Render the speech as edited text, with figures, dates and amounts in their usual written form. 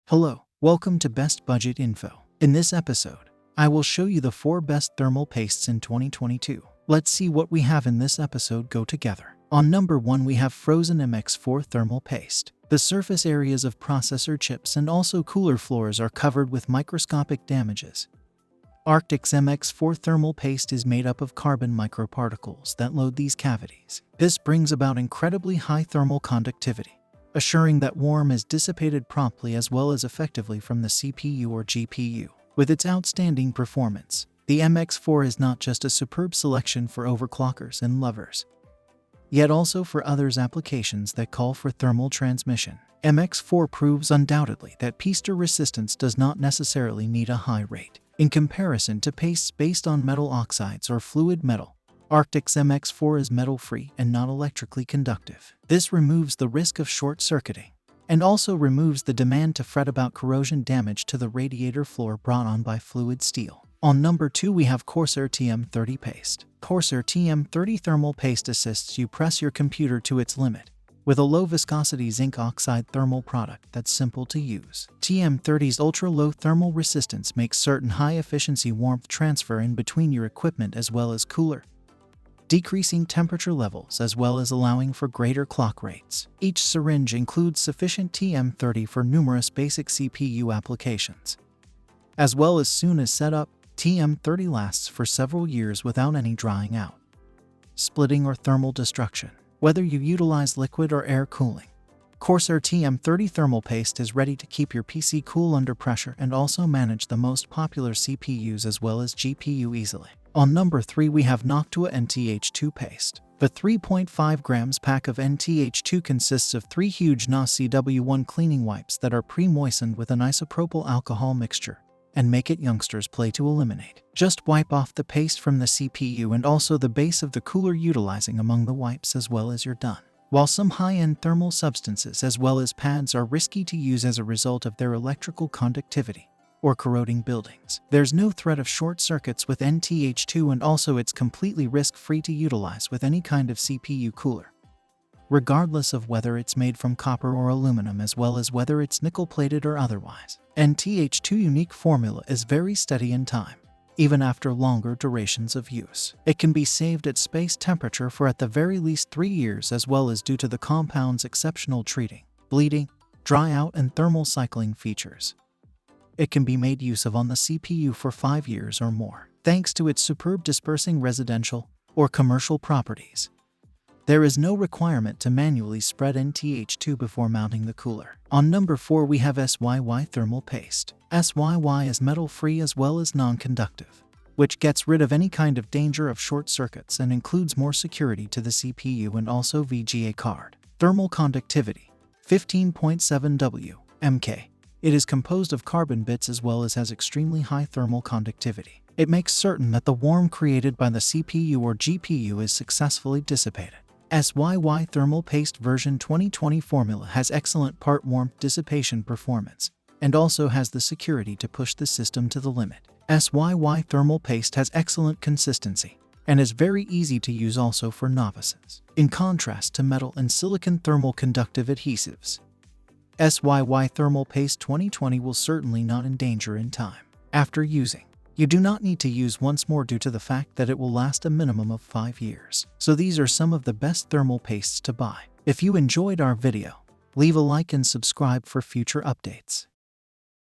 Hello, welcome to Best Budget Info. In this episode, I will show you the 4 best thermal pastes in 2022. Let's see what we have in this episode go together. On number 1 we have Frozen MX4 Thermal Paste. The surface areas of processor chips and also cooler floors are covered with microscopic damages. Arctic's MX4 thermal paste is made up of carbon microparticles that load these cavities. This brings about incredibly high thermal conductivity, assuring that warmth is dissipated promptly as well as effectively from the CPU or GPU. With its outstanding performance, the MX4 is not just a superb selection for overclockers and lovers, yet also for others applications that call for thermal transmission. MX4 proves undoubtedly that paste resistance does not necessarily need a high rate. In comparison to pastes based on metal oxides or fluid metal, Arctic's MX4 is metal-free and not electrically conductive. This removes the risk of short-circuiting and also removes the demand to fret about corrosion damage to the radiator floor brought on by fluid steel. On number 2 we have Corsair TM30 Paste. Corsair TM30 Thermal Paste assists you press your computer to its limit with a low-viscosity zinc oxide thermal product that's simple to use. TM30's ultra-low thermal resistance makes certain high-efficiency warmth transfer in between your equipment as well as cooler, decreasing temperature levels as well as allowing for greater clock rates. Each syringe includes sufficient TM30 for numerous basic CPU applications. As well as soon as set up, TM30 lasts for several years without any drying out, splitting or thermal destruction. Whether you utilize liquid or air cooling, Corsair TM30 Thermal Paste is ready to keep your PC cool under pressure and also manage the most popular CPUs as well as GPU easily. On number 3 we have Noctua NTH2 Paste. The 3.5 grams pack of NTH2 consists of 3 huge NOS-CW1 cleaning wipes that are pre-moistened with an isopropyl alcohol mixture and make it youngsters play to eliminate. Just wipe off the paste from the CPU and also the base of the cooler utilizing among the wipes as well as you're done. While some high-end thermal substances as well as pads are risky to use as a result of their electrical conductivity or corroding buildings, there's no threat of short circuits with NTH2 and also it's completely risk-free to utilize with any kind of CPU cooler, regardless of whether it's made from copper or aluminum as well as whether it's nickel-plated or otherwise. NTH2 unique formula is very steady in time, even after longer durations of use. It can be saved at space temperature for at the very least 3 years as well as due to the compound's exceptional treating, bleeding, dry out and thermal cycling features. It can be made use of on the CPU for 5 years or more. Thanks to its superb dispersing residential or commercial properties, there is no requirement to manually spread NTH2 before mounting the cooler. On number 4 we have SYY Thermal Paste. SYY is metal-free as well as non-conductive, which gets rid of any kind of danger of short circuits and includes more security to the CPU and also VGA card. Thermal conductivity, 15.7 W mK. It is composed of carbon bits as well as has extremely high thermal conductivity. It makes certain that the warmth created by the CPU or GPU is successfully dissipated. SYY Thermal Paste version 2020 formula has excellent part warmth dissipation performance and also has the security to push the system to the limit. SYY Thermal Paste has excellent consistency and is very easy to use also for novices. In contrast to metal and silicon thermal conductive adhesives, SYY Thermal Paste 2020 will certainly not endanger in time. After using, you do not need to use once more due to the fact that it will last a minimum of 5 years. So these are some of the best thermal pastes to buy. If you enjoyed our video, leave a like and subscribe for future updates.